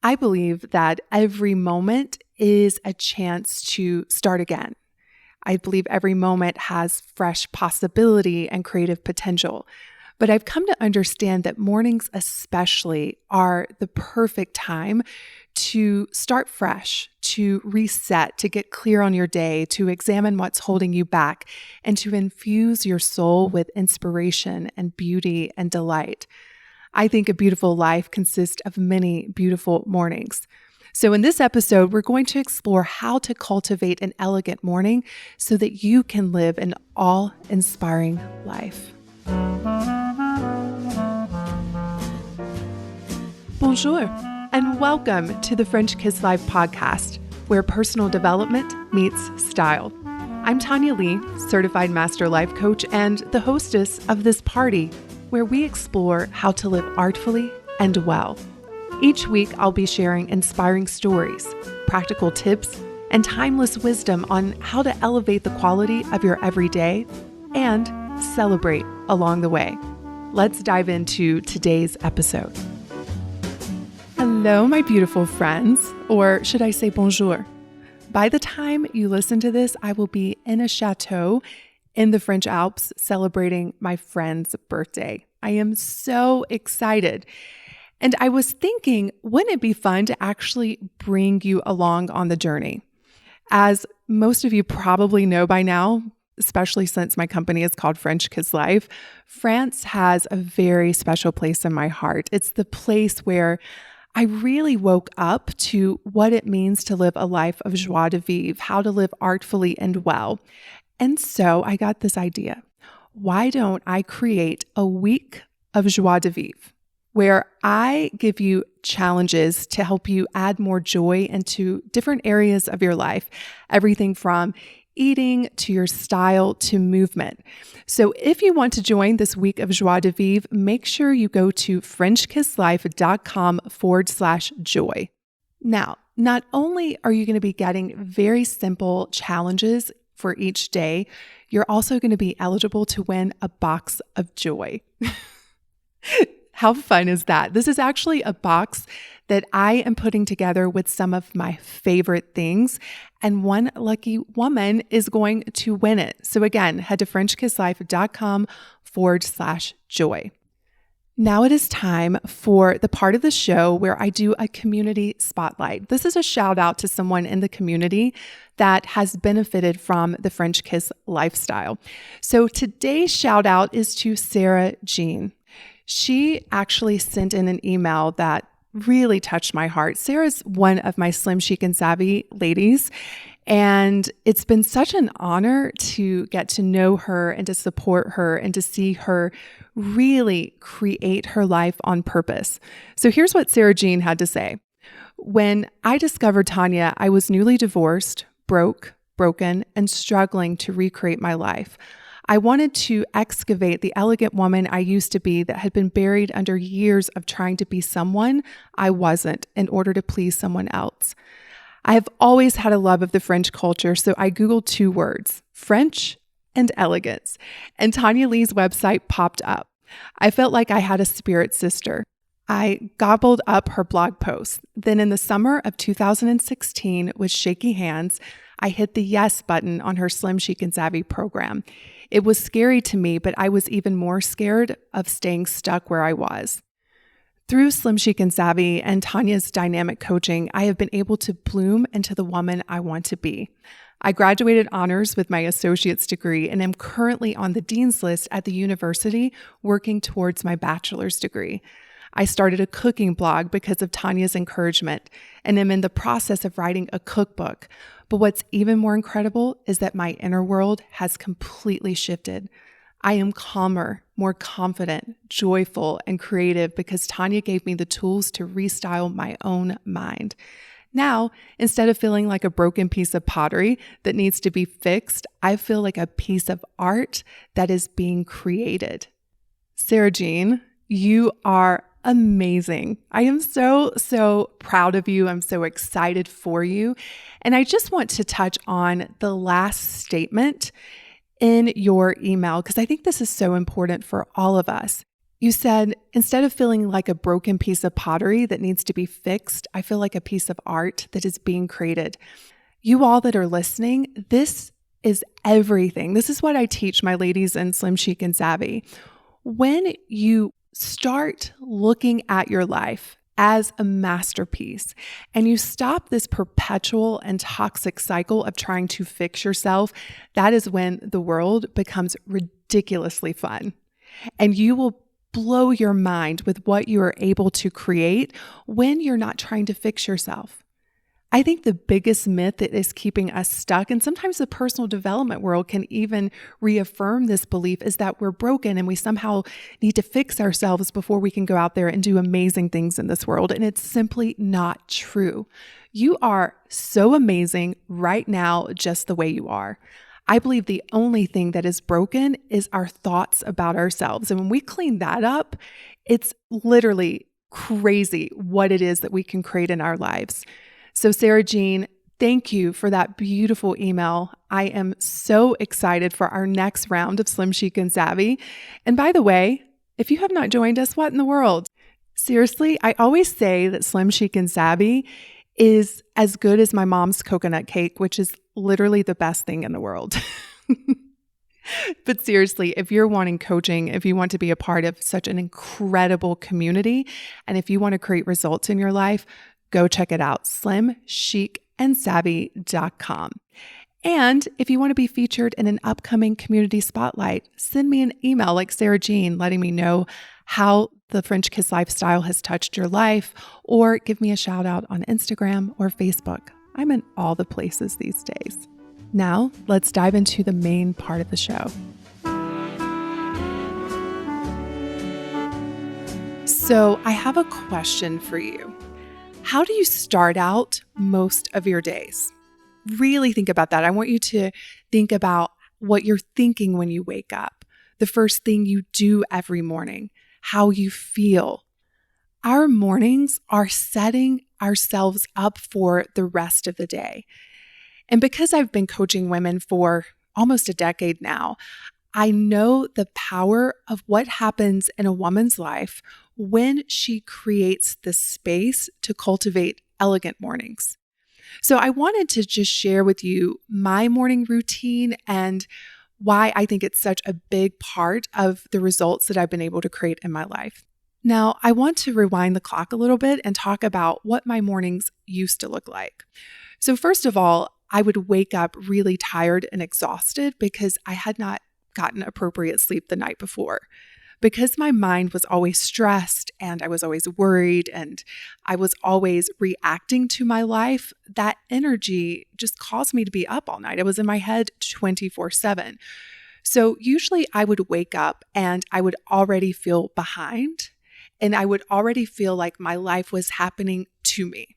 I believe that every moment is a chance to start again. I believe every moment has fresh possibility and creative potential. But I've come to understand that mornings especially are the perfect time to start fresh, to reset, to get clear on your day, to examine what's holding you back, and to infuse your soul with inspiration and beauty and delight. I think a beautiful life consists of many beautiful mornings. So in this episode, we're going to explore how to cultivate an elegant morning so that you can live an awe-inspiring life. Bonjour, and welcome to the French Kiss Life podcast, where personal development meets style. I'm Tanya Lee, certified master life coach and the hostess of this party, where we explore how to live artfully and well. Each week, I'll be sharing inspiring stories, practical tips, and timeless wisdom on how to elevate the quality of your everyday and celebrate along the way. Let's dive into today's episode. Hello, my beautiful friends, or should I say bonjour? By the time you listen to this, I will be in a chateau in the French Alps celebrating my friend's birthday. I am so excited. And I was thinking, wouldn't it be fun to actually bring you along on the journey? As most of you probably know by now, especially since my company is called French Kiss Life, France has a very special place in my heart. It's the place where I really woke up to what it means to live a life of joie de vivre, how to live artfully and well. And so I got this idea. Why don't I create a week of joie de vivre, where I give you challenges to help you add more joy into different areas of your life, everything from eating to your style to movement. So if you want to join this week of joie de vivre, make sure you go to FrenchKissLife.com/joy. Now, not only are you going to be getting very simple challenges for each day, you're also going to be eligible to win a box of joy. How fun is that? This is actually a box that I am putting together with some of my favorite things, and one lucky woman is going to win it. So again, head to FrenchKissLife.com/joy. Now it is time for the part of the show where I do a community spotlight. This is a shout out to someone in the community that has benefited from the French Kiss lifestyle. So today's shout out is to Sarah Jean. She actually sent in an email that really touched my heart. Sarah's one of my Slim Chic and Savvy ladies, and it's been such an honor to get to know her and to support her and to see her really create her life on purpose. So here's what Sarah Jean had to say. When I discovered Tanya, I was newly divorced, broken, and struggling to recreate my life. I wanted to excavate the elegant woman I used to be that had been buried under years of trying to be someone I wasn't in order to please someone else. I have always had a love of the French culture, so I Googled 2 words, French and elegance, and Tanya Lee's website popped up. I felt like I had a spirit sister. I gobbled up her blog posts. Then in the summer of 2016, with shaky hands, I hit the yes button on her Slim Chic and Savvy program. It was scary to me, but I was even more scared of staying stuck where I was. Through Slim Chic and Savvy and Tanya's dynamic coaching, I have been able to bloom into the woman I want to be. I graduated honors with my associate's degree and am currently on the dean's list at the university working towards my bachelor's degree. I started a cooking blog because of Tanya's encouragement and am in the process of writing a cookbook. But what's even more incredible is that my inner world has completely shifted. I am calmer, more confident, joyful, and creative because Tanya gave me the tools to restyle my own mind. Now, instead of feeling like a broken piece of pottery that needs to be fixed, I feel like a piece of art that is being created. Sarah Jean, you are amazing. I am so proud of you. I'm so excited for you. And I just want to touch on the last statement in your email because I think this is so important for all of us. You said, instead of feeling like a broken piece of pottery that needs to be fixed, I feel like a piece of art that is being created. You all that are listening, this is everything. This is what I teach my ladies in Slim Chic and Savvy. When you start looking at your life as a masterpiece and you stop this perpetual and toxic cycle of trying to fix yourself, that is when the world becomes ridiculously fun. And you will blow your mind with what you are able to create when you're not trying to fix yourself. I think the biggest myth that is keeping us stuck, and sometimes the personal development world can even reaffirm this belief, is that we're broken and we somehow need to fix ourselves before we can go out there and do amazing things in this world. And it's simply not true. You are so amazing right now, just the way you are. I believe the only thing that is broken is our thoughts about ourselves. And when we clean that up, it's literally crazy what it is that we can create in our lives. So Sarah Jean, thank you for that beautiful email. I am so excited for our next round of Slim Chic and Savvy. And by the way, if you have not joined us, what in the world? Seriously, I always say that Slim Chic and Savvy is as good as my mom's coconut cake, which is literally the best thing in the world. But seriously, if you're wanting coaching, if you want to be a part of such an incredible community, and if you want to create results in your life, go check it out, slimchicandsavvy.com. And if you want to be featured in an upcoming community spotlight, send me an email like Sarah Jean, letting me know how the French Kiss lifestyle has touched your life, or give me a shout out on Instagram or Facebook. I'm in all the places these days. Now, let's dive into the main part of the show. So, I have a question for you. How do you start out most of your days? Really think about that. I want you to think about what you're thinking when you wake up, the first thing you do every morning, how you feel. Our mornings are setting ourselves up for the rest of the day. And because I've been coaching women for almost a decade now, I know the power of what happens in a woman's life when she creates the space to cultivate elegant mornings. So I wanted to just share with you my morning routine and why I think it's such a big part of the results that I've been able to create in my life. Now, I want to rewind the clock a little bit and talk about what my mornings used to look like. So first of all, I would wake up really tired and exhausted because I had not gotten appropriate sleep the night before. Because my mind was always stressed and I was always worried and I was always reacting to my life, that energy just caused me to be up all night. I was in my head 24/7. So usually I would wake up and I would already feel behind and I would already feel like my life was happening to me.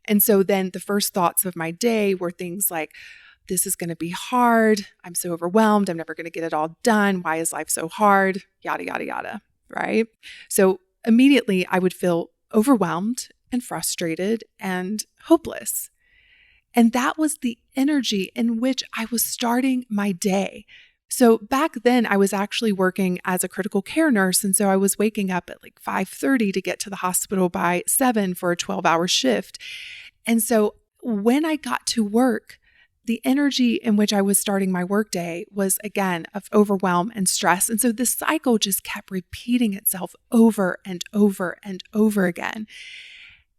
And so then the first thoughts of my day were things like, this is going to be hard. I'm so overwhelmed. I'm never going to get it all done. Why is life so hard? Yada, yada, yada, right? So immediately I would feel overwhelmed and frustrated and hopeless. And that was the energy in which I was starting my day. So back then I was actually working as a critical care nurse. And so I was waking up at like 5:30 to get to the hospital by 7 for a 12-hour shift. And so when I got to work, the energy in which I was starting my workday was, again, of overwhelm and stress. And so this cycle just kept repeating itself over and over and over again.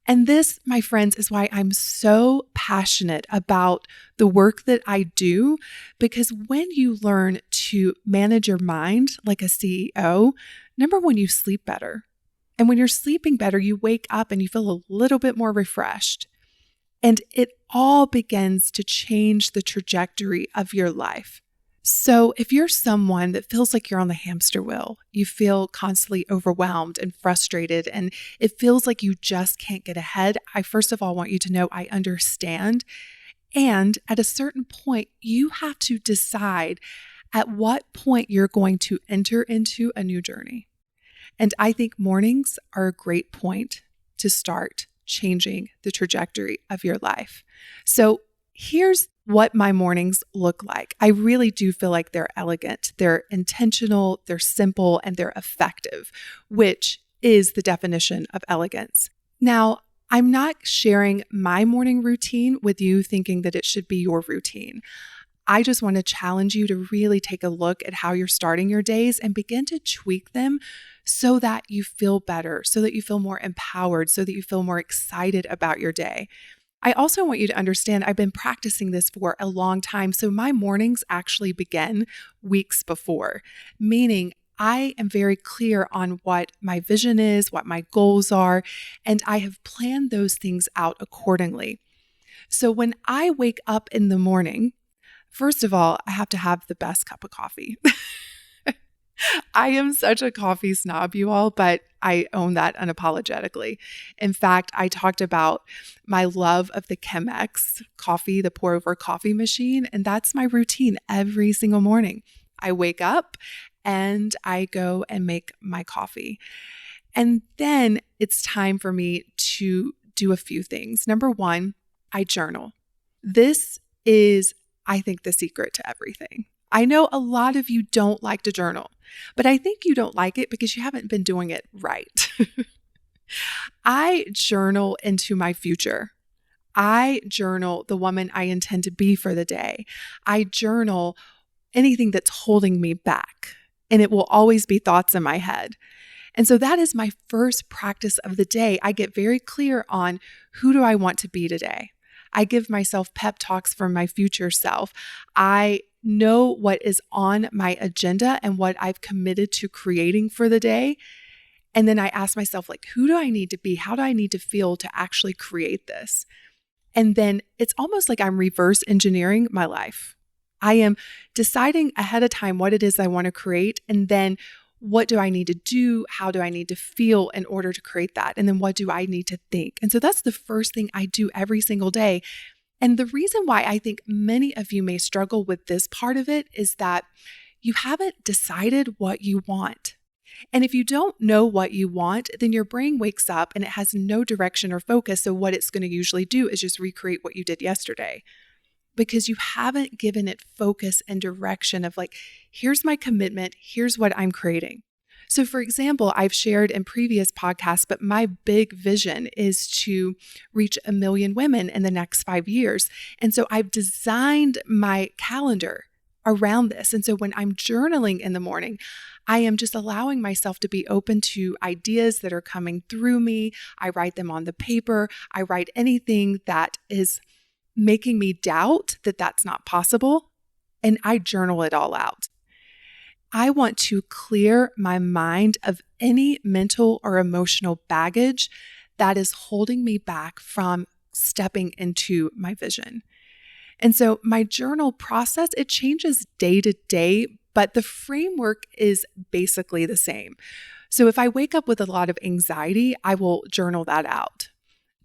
And this, my friends, is why I'm so passionate about the work that I do, because when you learn to manage your mind like a CEO, number one, you sleep better. And when you're sleeping better, you wake up and you feel a little bit more refreshed. And it all begins to change the trajectory of your life. So if you're someone that feels like you're on the hamster wheel, you feel constantly overwhelmed and frustrated, and it feels like you just can't get ahead, I first of all want you to know I understand. And at a certain point, you have to decide at what point you're going to enter into a new journey. And I think mornings are a great point to start changing the trajectory of your life. So here's what my mornings look like. I really do feel like they're elegant, they're intentional, they're simple, and they're effective, which is the definition of elegance. Now, I'm not sharing my morning routine with you thinking that it should be your routine. I just want to challenge you to really take a look at how you're starting your days and begin to tweak them so that you feel better, so that you feel more empowered, so that you feel more excited about your day. I also want you to understand I've been practicing this for a long time. So my mornings actually begin weeks before, meaning I am very clear on what my vision is, what my goals are, and I have planned those things out accordingly. So when I wake up in the morning, first of all, I have to have the best cup of coffee. I am such a coffee snob, you all, but I own that unapologetically. In fact, I talked about my love of the Chemex coffee, the pour over coffee machine, and that's my routine every single morning. I wake up and I go and make my coffee. And then it's time for me to do a few things. Number one, I journal. This is, I think, the secret to everything. I know a lot of you don't like to journal, but I think you don't like it because you haven't been doing it right. I journal into my future. I journal the woman I intend to be for the day. I journal anything that's holding me back, and it will always be thoughts in my head. And so that is my first practice of the day. I get very clear on who do I want to be today. I give myself pep talks for my future self. I know what is on my agenda and what I've committed to creating for the day. And then I ask myself, like, who do I need to be? How do I need to feel to actually create this? And then it's almost like I'm reverse engineering my life. I am deciding ahead of time what it is I want to create. And then what do I need to do? How do I need to feel in order to create that? And then what do I need to think? And so that's the first thing I do every single day. And the reason why I think many of you may struggle with this part of it is that you haven't decided what you want. And if you don't know what you want, then your brain wakes up and it has no direction or focus. So what it's going to usually do is just recreate what you did yesterday, because you haven't given it focus and direction of like, here's my commitment, here's what I'm creating. So for example, I've shared in previous podcasts, but my big vision is to reach 1 million women in the next 5 years. And so I've designed my calendar around this. And so when I'm journaling in the morning, I am just allowing myself to be open to ideas that are coming through me. I write them on the paper. I write anything that is making me doubt that that's not possible. And I journal it all out. I want to clear my mind of any mental or emotional baggage that is holding me back from stepping into my vision. And so my journal process, it changes day to day, but the framework is basically the same. So if I wake up with a lot of anxiety, I will journal that out.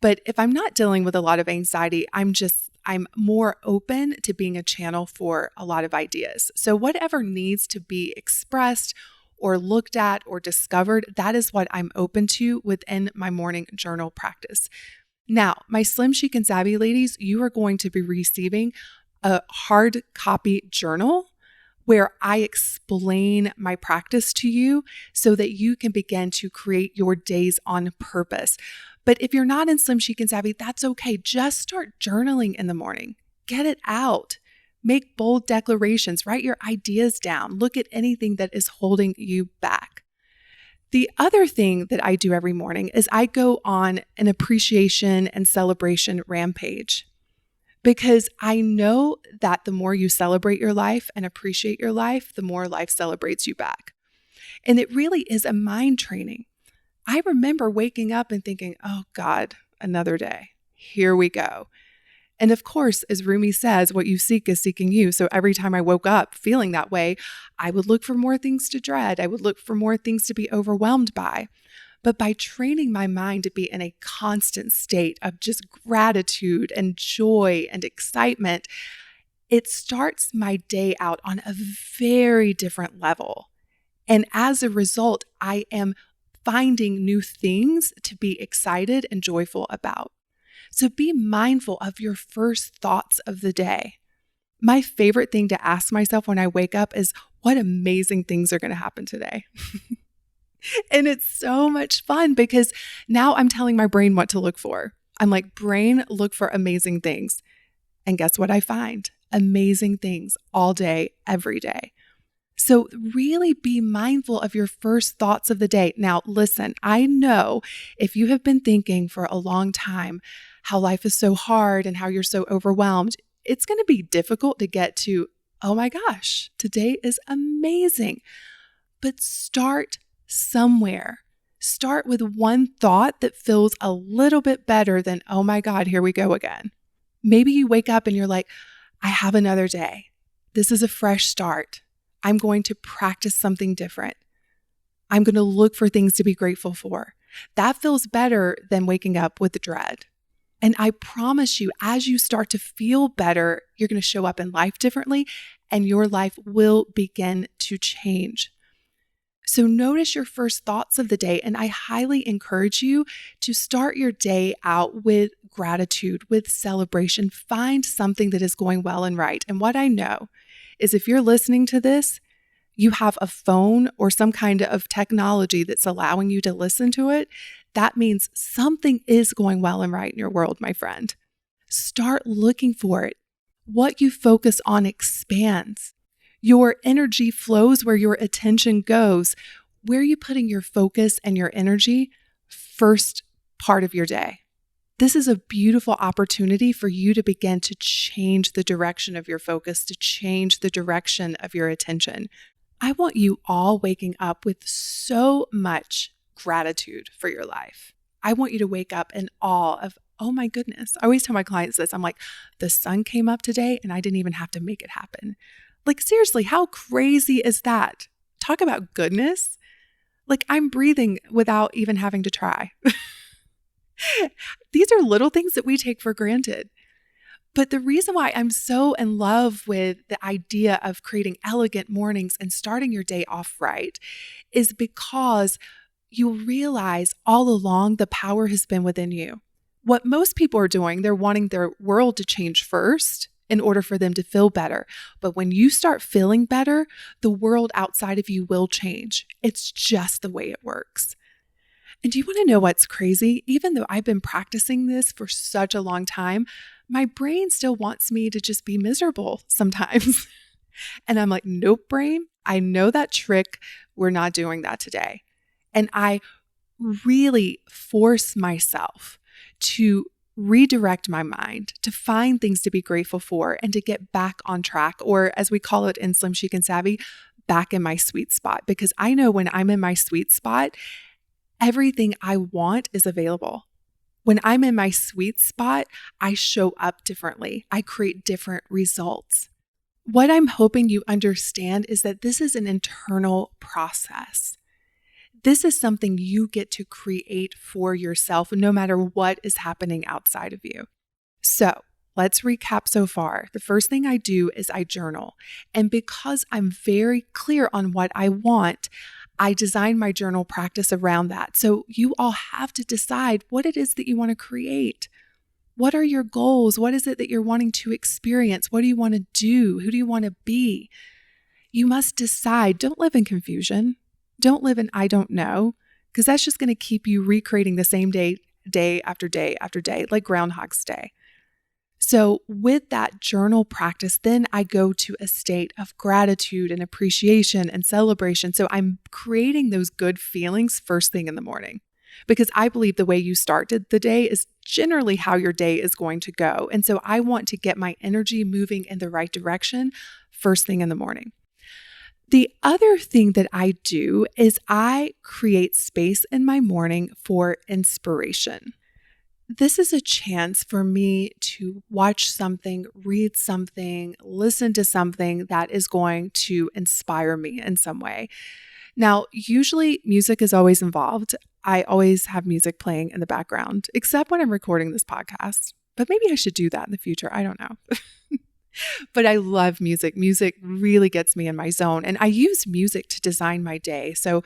But if I'm not dealing with a lot of anxiety, I'm more open to being a channel for a lot of ideas. So whatever needs to be expressed or looked at or discovered, that is what I'm open to within my morning journal practice. Now, my Slim Chic and Savvy ladies, you are going to be receiving a hard copy journal where I explain my practice to you so that you can begin to create your days on purpose. But if you're not in Slim Chic and Savvy, that's okay. Just start journaling in the morning. Get it out. Make bold declarations. Write your ideas down. Look at anything that is holding you back. The other thing that I do every morning is I go on an appreciation and celebration rampage, because I know that the more you celebrate your life and appreciate your life, the more life celebrates you back. And it really is a mind training. I remember waking up and thinking, oh God, another day. Here we go. And of course, as Rumi says, what you seek is seeking you. So every time I woke up feeling that way, I would look for more things to dread. I would look for more things to be overwhelmed by. But by training my mind to be in a constant state of just gratitude and joy and excitement, it starts my day out on a very different level. And as a result, I am finding new things to be excited and joyful about. So be mindful of your first thoughts of the day. My favorite thing to ask myself when I wake up is, what amazing things are going to happen today? And it's so much fun because now I'm telling my brain what to look for. I'm like, brain, look for amazing things. And guess what I find? Amazing things all day, every day. So really be mindful of your first thoughts of the day. Now, listen, I know if you have been thinking for a long time how life is so hard and how you're so overwhelmed, it's going to be difficult to get to, oh my gosh, today is amazing. But start somewhere. Start with one thought that feels a little bit better than, oh my God, here we go again. Maybe you wake up and you're like, I have another day. This is a fresh start. I'm going to practice something different. I'm going to look for things to be grateful for. That feels better than waking up with dread. And I promise you, as you start to feel better, you're going to show up in life differently and your life will begin to change. So notice your first thoughts of the day, and I highly encourage you to start your day out with gratitude, with celebration. Find something that is going well and right. And what I know is if you're listening to this, you have a phone or some kind of technology that's allowing you to listen to it. That means something is going well and right in your world, my friend. Start looking for it. What you focus on expands. Your energy flows where your attention goes. Where are you putting your focus and your energy? First part of your day. This is a beautiful opportunity for you to begin to change the direction of your focus, to change the direction of your attention. I want you all waking up with so much gratitude for your life. I want you to wake up in awe of, oh my goodness. I always tell my clients this. I'm like, the sun came up today and I didn't even have to make it happen. Like, seriously, how crazy is that? Talk about goodness. Like, I'm breathing without even having to try. These are little things that we take for granted. But the reason why I'm so in love with the idea of creating elegant mornings and starting your day off right is because you realize all along the power has been within you. What most people are doing, they're wanting their world to change first in order for them to feel better. But when you start feeling better, the world outside of you will change. It's just the way it works. And do you want to know what's crazy? Even though I've been practicing this for such a long time, my brain still wants me to just be miserable sometimes. And I'm like, nope, brain, I know that trick. We're not doing that today. And I really force myself to redirect my mind, to find things to be grateful for and to get back on track, or as we call it in Slim Chic and Savvy, back in my sweet spot. Because I know when I'm in my sweet spot, everything I want is available. When I'm in my sweet spot, I show up differently. I create different results. What I'm hoping you understand is that this is an internal process. This is something you get to create for yourself, no matter what is happening outside of you. So let's recap so far. The first thing I do is I journal. And because I'm very clear on what I want, I design my journal practice around that. So you all have to decide what it is that you want to create. What are your goals? What is it that you're wanting to experience? What do you want to do? Who do you want to be? You must decide. Don't live in confusion. Don't live in I don't know, because that's just going to keep you recreating the same day after day after day, like Groundhog's Day. So with that journal practice, then I go to a state of gratitude and appreciation and celebration. So I'm creating those good feelings first thing in the morning, because I believe the way you started the day is generally how your day is going to go. And so I want to get my energy moving in the right direction first thing in the morning. The other thing that I do is I create space in my morning for inspiration. This is a chance for me to watch something, read something, listen to something that is going to inspire me in some way. Now, usually music is always involved. I always have music playing in the background, except when I'm recording this podcast. But maybe I should do that in the future. I don't know. But I love music. Music really gets me in my zone. And I use music to design my day. So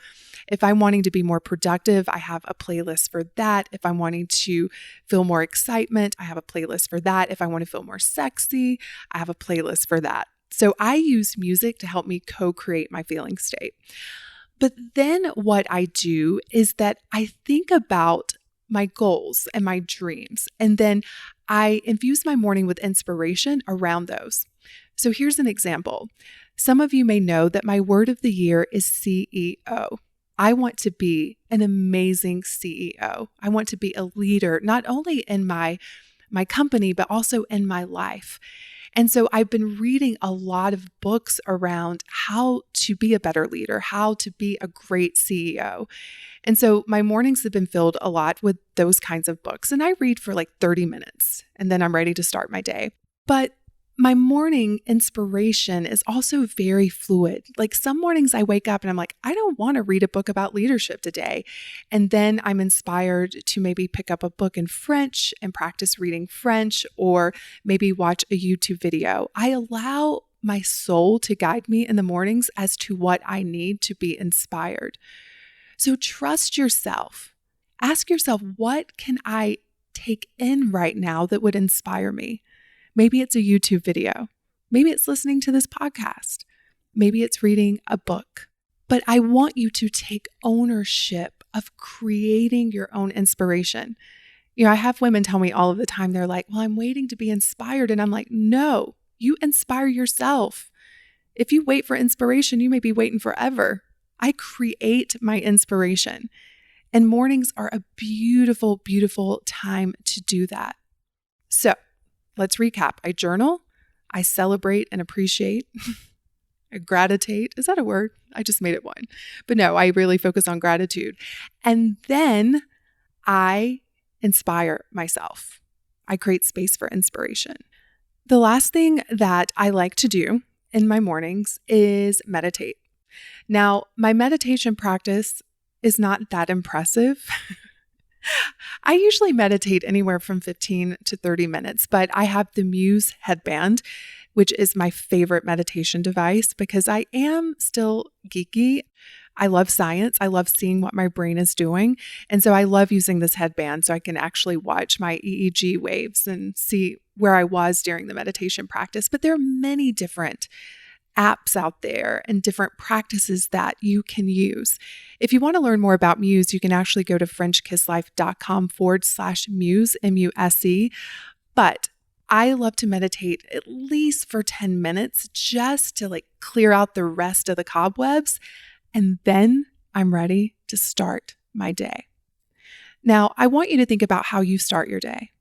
if I'm wanting to be more productive, I have a playlist for that. If I'm wanting to feel more excitement, I have a playlist for that. If I want to feel more sexy, I have a playlist for that. So I use music to help me co-create my feeling state. But then what I do is that I think about my goals and my dreams, and then I infuse my morning with inspiration around those. So here's an example. Some of you may know that my word of the year is CEO. I want to be an amazing CEO. I want to be a leader, not only in my company, but also in my life. And so I've been reading a lot of books around how to be a better leader, how to be a great CEO. And so my mornings have been filled a lot with those kinds of books. And I read for like 30 minutes and then I'm ready to start my day. But my morning inspiration is also very fluid. Like some mornings I wake up and I'm like, I don't want to read a book about leadership today. And then I'm inspired to maybe pick up a book in French and practice reading French, or maybe watch a YouTube video. I allow my soul to guide me in the mornings as to what I need to be inspired. So trust yourself. Ask yourself, what can I take in right now that would inspire me? Maybe it's a YouTube video. Maybe it's listening to this podcast. Maybe it's reading a book. But I want you to take ownership of creating your own inspiration. I have women tell me all of the time, they're like, well, I'm waiting to be inspired. And I'm like, no, you inspire yourself. If you wait for inspiration, you may be waiting forever. I create my inspiration. And mornings are a beautiful, beautiful time to do that. So let's recap. I journal, I celebrate and appreciate, I gratitate. Is that a word? I just made it one. But no, I really focus on gratitude. And then I inspire myself. I create space for inspiration. The last thing that I like to do in my mornings is meditate. Now, my meditation practice is not that impressive. I usually meditate anywhere from 15 to 30 minutes, but I have the Muse headband, which is my favorite meditation device because I am still geeky. I love science. I love seeing what my brain is doing. And so I love using this headband so I can actually watch my EEG waves and see where I was during the meditation practice. But there are many different apps out there and different practices that you can use. If you want to learn more about Muse, you can actually go to FrenchKissLife.com/Muse, MUSE. But I love to meditate at least for 10 minutes just to clear out the rest of the cobwebs. And then I'm ready to start my day. Now, I want you to think about how you start your day.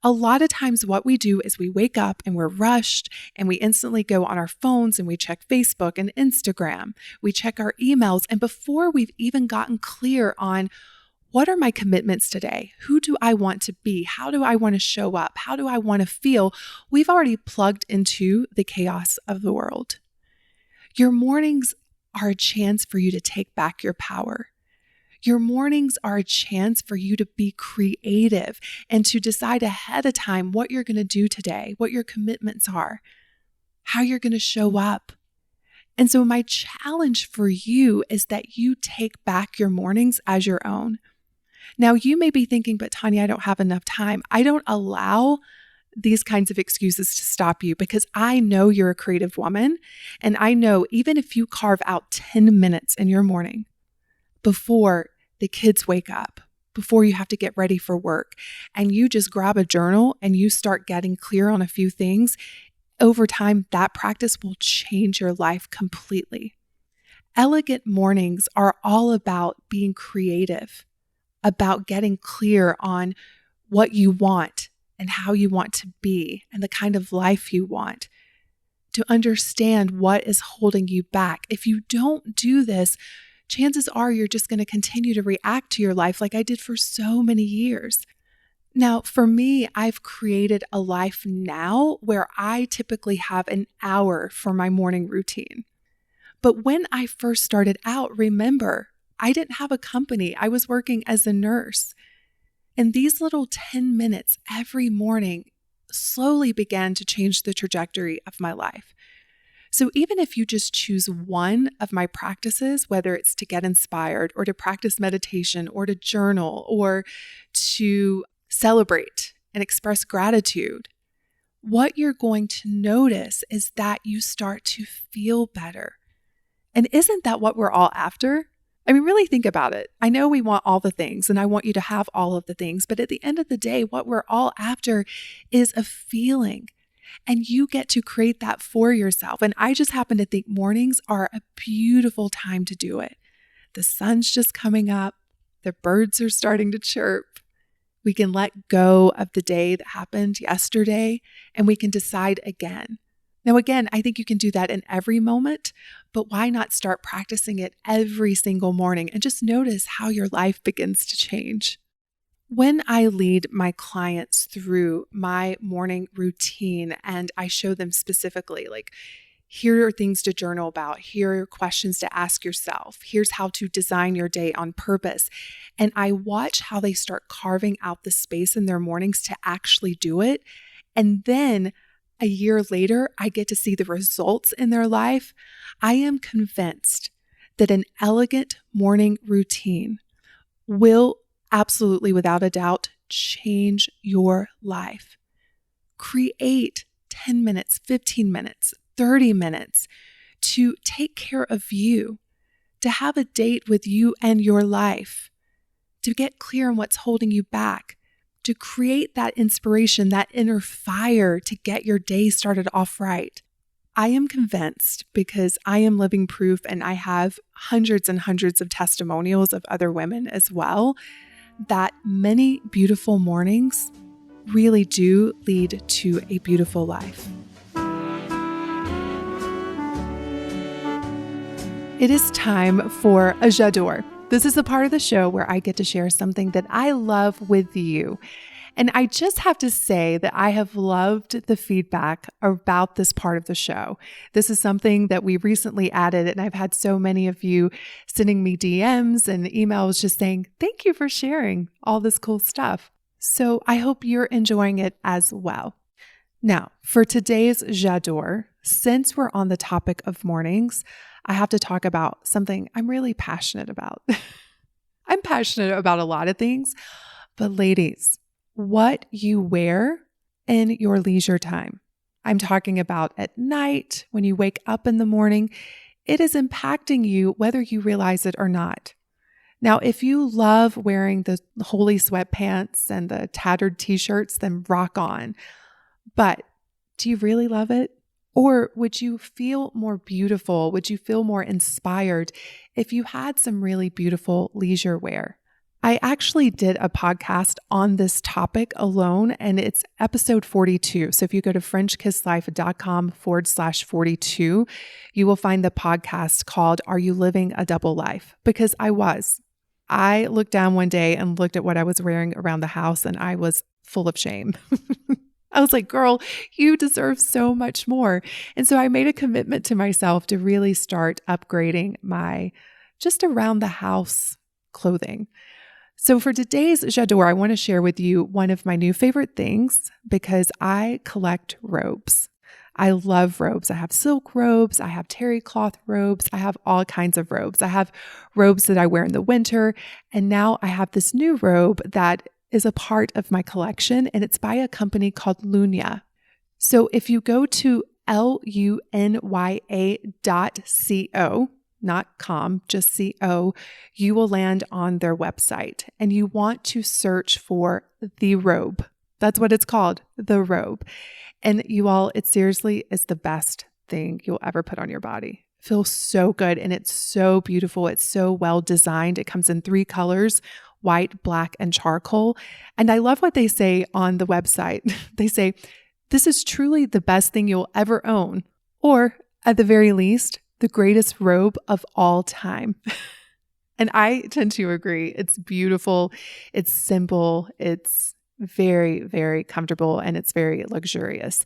A lot of times what we do is we wake up and we're rushed and we instantly go on our phones and we check Facebook and Instagram. We check our emails. And before we've even gotten clear on what are my commitments today? Who do I want to be? How do I want to show up? How do I want to feel? We've already plugged into the chaos of the world. Your mornings are a chance for you to take back your power. Your mornings are a chance for you to be creative and to decide ahead of time what you're going to do today, what your commitments are, how you're going to show up. And so my challenge for you is that you take back your mornings as your own. Now, you may be thinking, but Tanya, I don't have enough time. I don't allow these kinds of excuses to stop you because I know you're a creative woman. And I know even if you carve out 10 minutes in your morning before the kids wake up, before you have to get ready for work, and you just grab a journal and you start getting clear on a few things, over time, that practice will change your life completely. Elegant mornings are all about being creative, about getting clear on what you want and how you want to be and the kind of life you want, to understand what is holding you back. If you don't do this, chances are you're just going to continue to react to your life like I did for so many years. Now, for me, I've created a life now where I typically have an hour for my morning routine. But when I first started out, remember, I didn't have a company. I was working as a nurse. And these little 10 minutes every morning slowly began to change the trajectory of my life. So even if you just choose one of my practices, whether it's to get inspired or to practice meditation or to journal or to celebrate and express gratitude, what you're going to notice is that you start to feel better. And isn't that what we're all after? I mean, really think about it. I know we want all the things and I want you to have all of the things, but at the end of the day, what we're all after is a feeling. And you get to create that for yourself. And I just happen to think mornings are a beautiful time to do it. The sun's just coming up. The birds are starting to chirp. We can let go of the day that happened yesterday and we can decide again. Now, again, I think you can do that in every moment, but why not start practicing it every single morning and just notice how your life begins to change? When I lead my clients through my morning routine and I show them specifically, like, here are things to journal about, here are questions to ask yourself, here's how to design your day on purpose. And I watch how they start carving out the space in their mornings to actually do it. And then a year later, I get to see the results in their life. I am convinced that an elegant morning routine will absolutely, without a doubt, change your life. Create 10 minutes, 15 minutes, 30 minutes to take care of you, to have a date with you and your life, to get clear on what's holding you back, to create that inspiration, that inner fire to get your day started off right. I am convinced, because I am living proof and I have hundreds and hundreds of testimonials of other women as well, that many beautiful mornings really do lead to a beautiful life. It is time for a j'adore. This is the part of the show where I get to share something that I love with you. And I just have to say that I have loved the feedback about this part of the show. This is something that we recently added, and I've had so many of you sending me DMs and emails just saying, thank you for sharing all this cool stuff. So I hope you're enjoying it as well. Now, for today's j'adore, since we're on the topic of mornings, I have to talk about something I'm really passionate about. I'm passionate about a lot of things, but ladies, what you wear in your leisure time. I'm talking about at night, when you wake up in the morning, it is impacting you whether you realize it or not. Now, if you love wearing the holy sweatpants and the tattered t-shirts, then rock on. But do you really love it? Or would you feel more beautiful? Would you feel more inspired if you had some really beautiful leisure wear? I actually did a podcast on this topic alone, and it's episode 42. So if you go to FrenchKissLife.com/42, you will find the podcast called Are You Living a Double Life? Because I was. I looked down one day and looked at what I was wearing around the house, and I was full of shame. I was like, girl, you deserve so much more. And so I made a commitment to myself to really start upgrading my just around the house clothing. So for today's j'adore, I want to share with you one of my new favorite things because I collect robes. I love robes. I have silk robes. I have terry cloth robes. I have all kinds of robes. I have robes that I wear in the winter. And now I have this new robe that is a part of my collection, and it's by a company called Lunya. So if you go to lunya.co, not com, just co, you will land on their website and you want to search for the robe. That's what it's called, the robe. And you all, it seriously is the best thing you'll ever put on your body. It feels so good and it's so beautiful. It's so well designed. It comes in 3 colors, white, black, and charcoal. And I love what they say on the website. They say, this is truly the best thing you'll ever own, or at the very least, the greatest robe of all time. And I tend to agree. It's beautiful. It's simple. It's very, very comfortable, and it's very luxurious.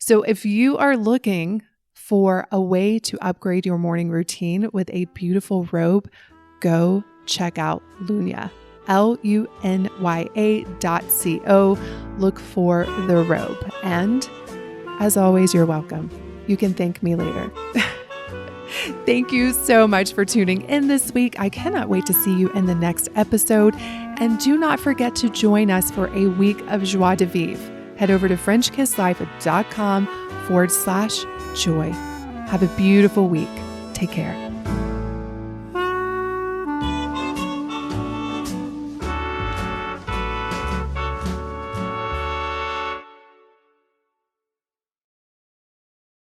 So if you are looking for a way to upgrade your morning routine with a beautiful robe, go check out Lunya. lunya.co. Look for the robe. And as always, you're welcome. You can thank me later. Thank you so much for tuning in this week. I cannot wait to see you in the next episode. And do not forget to join us for a week of joie de vivre. Head over to FrenchKissLife.com/joy. Have a beautiful week. Take care.